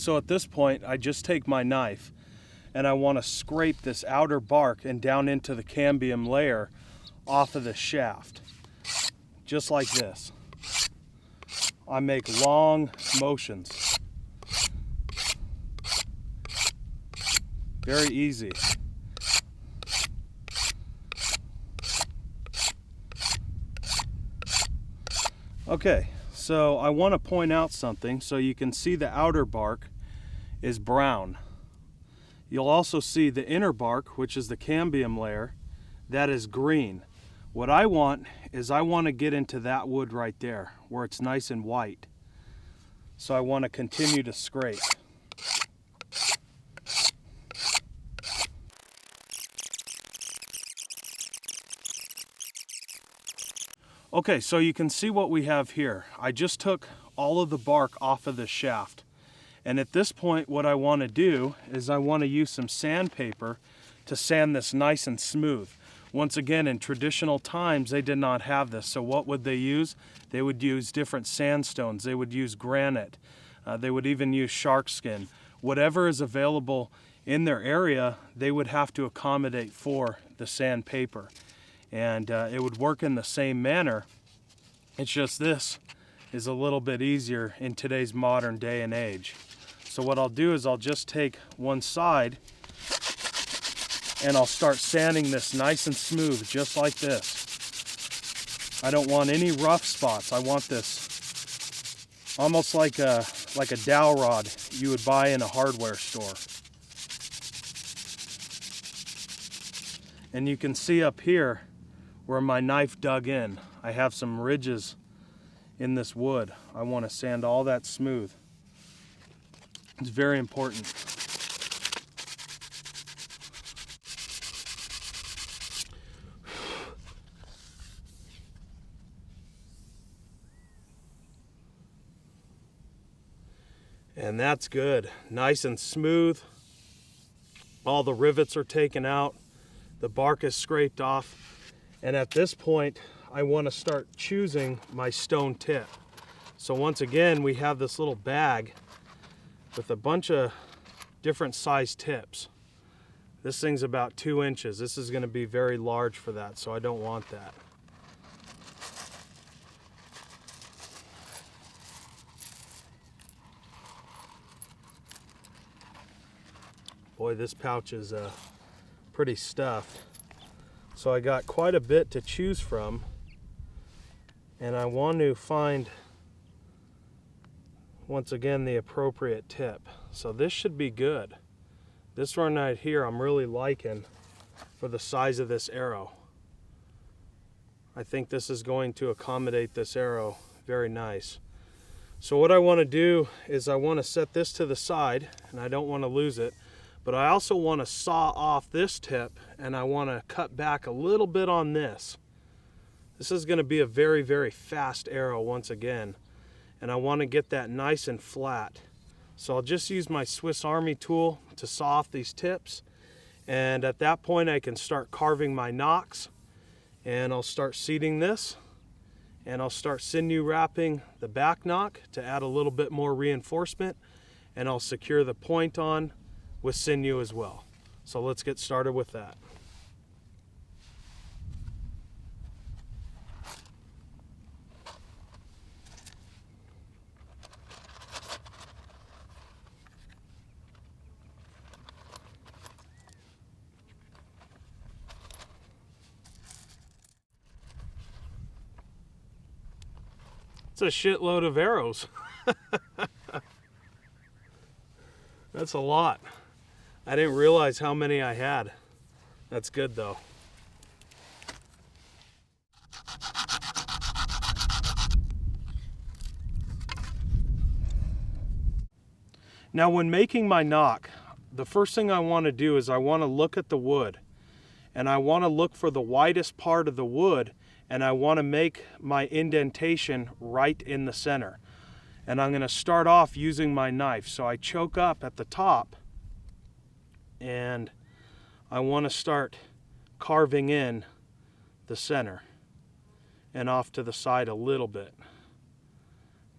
So at this point, I just take my knife and I want to scrape this outer bark and down into the cambium layer off of the shaft, just like this. I make long motions. Very easy. Okay, so I want to point out something. So you can see the outer bark is brown. You'll also see the inner bark, which is the cambium layer, that is green. What I want is I want to get into that wood right there where it's nice and white. So I want to continue to scrape. Okay, so you can see what we have here. I just took all of the bark off of the shaft. And at this point, what I want to do is I want to use some sandpaper to sand this nice and smooth. Once again, in traditional times, they did not have this. So what would they use? They would use different sandstones. They would use granite. They would even use shark skin. Whatever is available in their area, they would have to accommodate for the sandpaper. And it would work in the same manner. It's just this is a little bit easier in today's modern day and age. So what I'll do is I'll just take one side and I'll start sanding this nice and smooth, just like this. I don't want any rough spots. I want this almost like a dowel rod you would buy in a hardware store. And you can see up here where my knife dug in, I have some ridges in this wood. I want to sand all that smooth. It's very important. And that's good. Nice and smooth. All the rivets are taken out. The bark is scraped off. And at this point, I want to start choosing my stone tip. So once again, we have this little bag with a bunch of different size tips. This thing's about 2 inches. This is going to be very large for that, so I don't want that. Boy, this pouch is pretty stuffed. So I got quite a bit to choose from, and I want to find, once again, the appropriate tip. So this should be good. This one right here I'm really liking for the size of this arrow. I think this is going to accommodate this arrow very nice. So what I want to do is I want to set this to the side, and I don't want to lose it. But I also want to saw off this tip, and I want to cut back a little bit on this. This is going to be a very, very fast arrow once again. And I want to get that nice and flat. So I'll just use my Swiss Army tool to saw off these tips. And at that point I can start carving my nocks. And I'll start seating this. And I'll start sinew wrapping the back nock to add a little bit more reinforcement. And I'll secure the point on with sinew as well. So let's get started with that. It's a shitload of arrows. That's a lot. I didn't realize how many I had. That's good though. Now when making my nock, the first thing I want to do is I want to look at the wood. And I want to look for the widest part of the wood, and I want to make my indentation right in the center. And I'm going to start off using my knife. So I choke up at the top, and I want to start carving in the center and off to the side a little bit,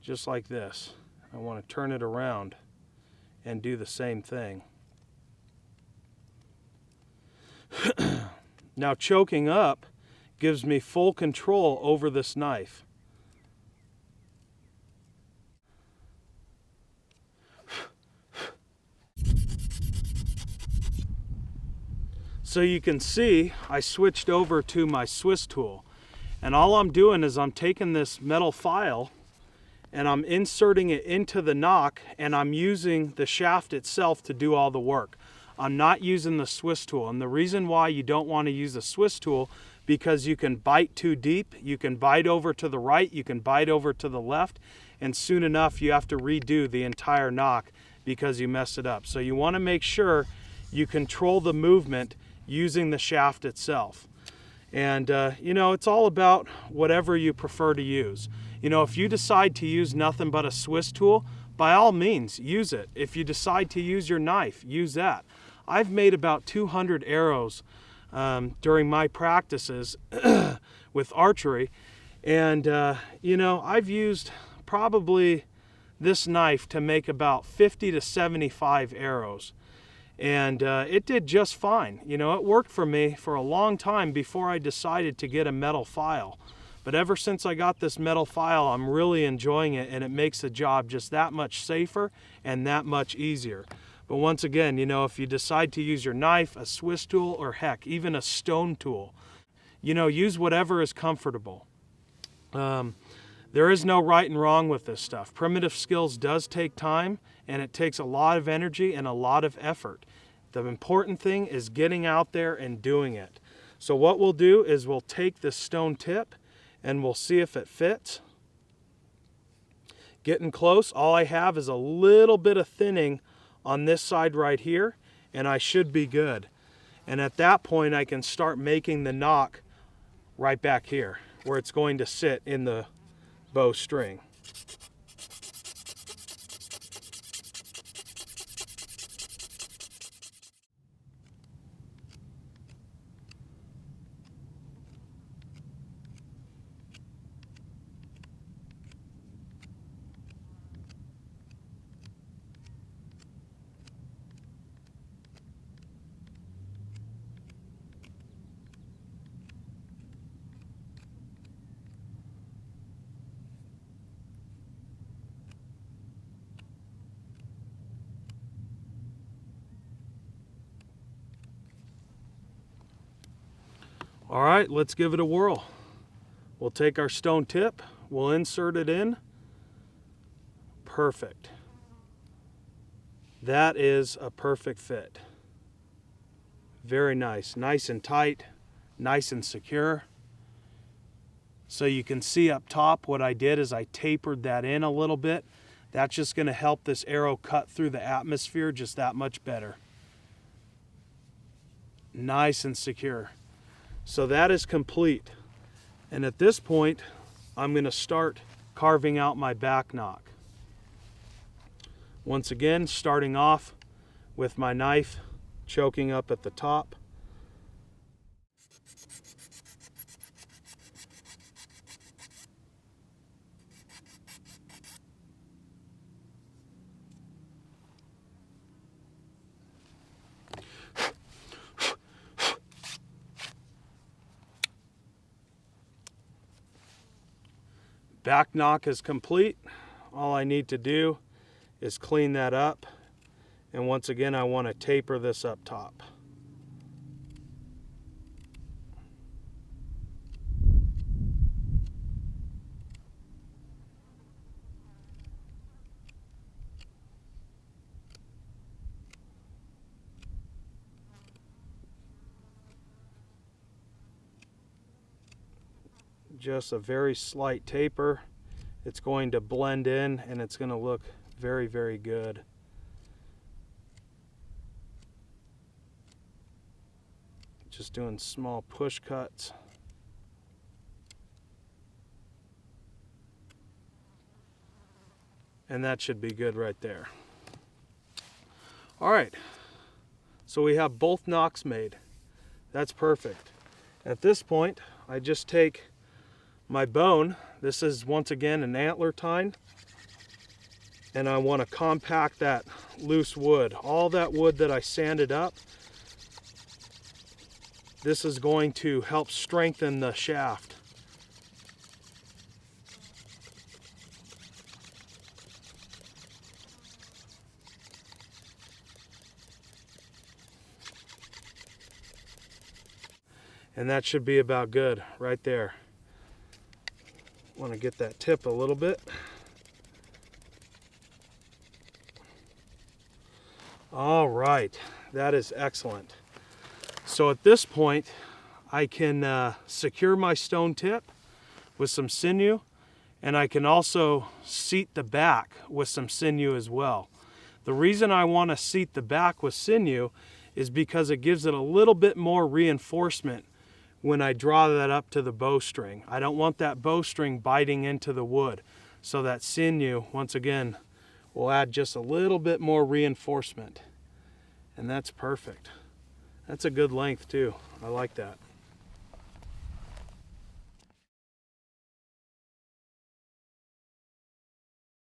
just like this. I want to turn it around and do the same thing. Now choking up gives me full control over this knife. So you can see I switched over to my Swiss tool, and all I'm doing is I'm taking this metal file and I'm inserting it into the nock, and I'm using the shaft itself to do all the work. I'm not using the Swiss tool, and the reason why you don't want to use the Swiss tool, because you can bite too deep, you can bite over to the right, you can bite over to the left, and soon enough you have to redo the entire nock because you messed it up. So you want to make sure you control the movement using the shaft itself. And you know, it's all about whatever you prefer to use. You know, if you decide to use nothing but a Swiss tool, by all means use it. If you decide to use your knife, use that. I've made about 200 arrows during my practices with archery, and you know, I've used probably this knife to make about 50 to 75 arrows. And it did just fine. You know, it worked for me for a long time before I decided to get a metal file. But ever since I got this metal file, I'm really enjoying it, and it makes the job just that much safer and that much easier. But once again, you know, if you decide to use your knife, a Swiss tool, or heck, even a stone tool, you know, use whatever is comfortable. There is no right and wrong with this stuff. Primitive skills does take time, and it takes a lot of energy and a lot of effort. The important thing is getting out there and doing it. So what we'll do is we'll take this stone tip and we'll see if it fits. Getting close, all I have is a little bit of thinning on this side right here, and I should be good. And at that point I can start making the nock right back here where it's going to sit in the bowstring. All right, let's give it a whirl. We'll take our stone tip, we'll insert it in. Perfect. That is a perfect fit. Very nice, nice and tight, nice and secure. So you can see up top what I did is I tapered that in a little bit. That's just going to help this arrow cut through the atmosphere just that much better. Nice and secure. So that is complete. And at this point, I'm going to start carving out my back nock. Once again, starting off with my knife choking up at the top. Back nock is complete. All I need to do is clean that up. And once again, I want to taper this up top. Just a very slight taper. It's going to blend in and it's going to look very, very good. Just doing small push cuts. And that should be good right there. All right, so we have both nocks made. That's perfect. At this point, I just take my bone. This is once again an antler tine. and I want to compact that loose wood. All that wood that I sanded up, this is going to help strengthen the shaft. And that should be about good right there. Want to get that tip a little bit. All right, that is excellent. So at this point, I can secure my stone tip with some sinew, and I can also seat the back with some sinew as well. The reason I want to seat the back with sinew is because it gives it a little bit more reinforcement when I draw that up to the bowstring. I don't want that bowstring biting into the wood. So that sinew, once again, will add just a little bit more reinforcement. And that's perfect. That's a good length too. I like that.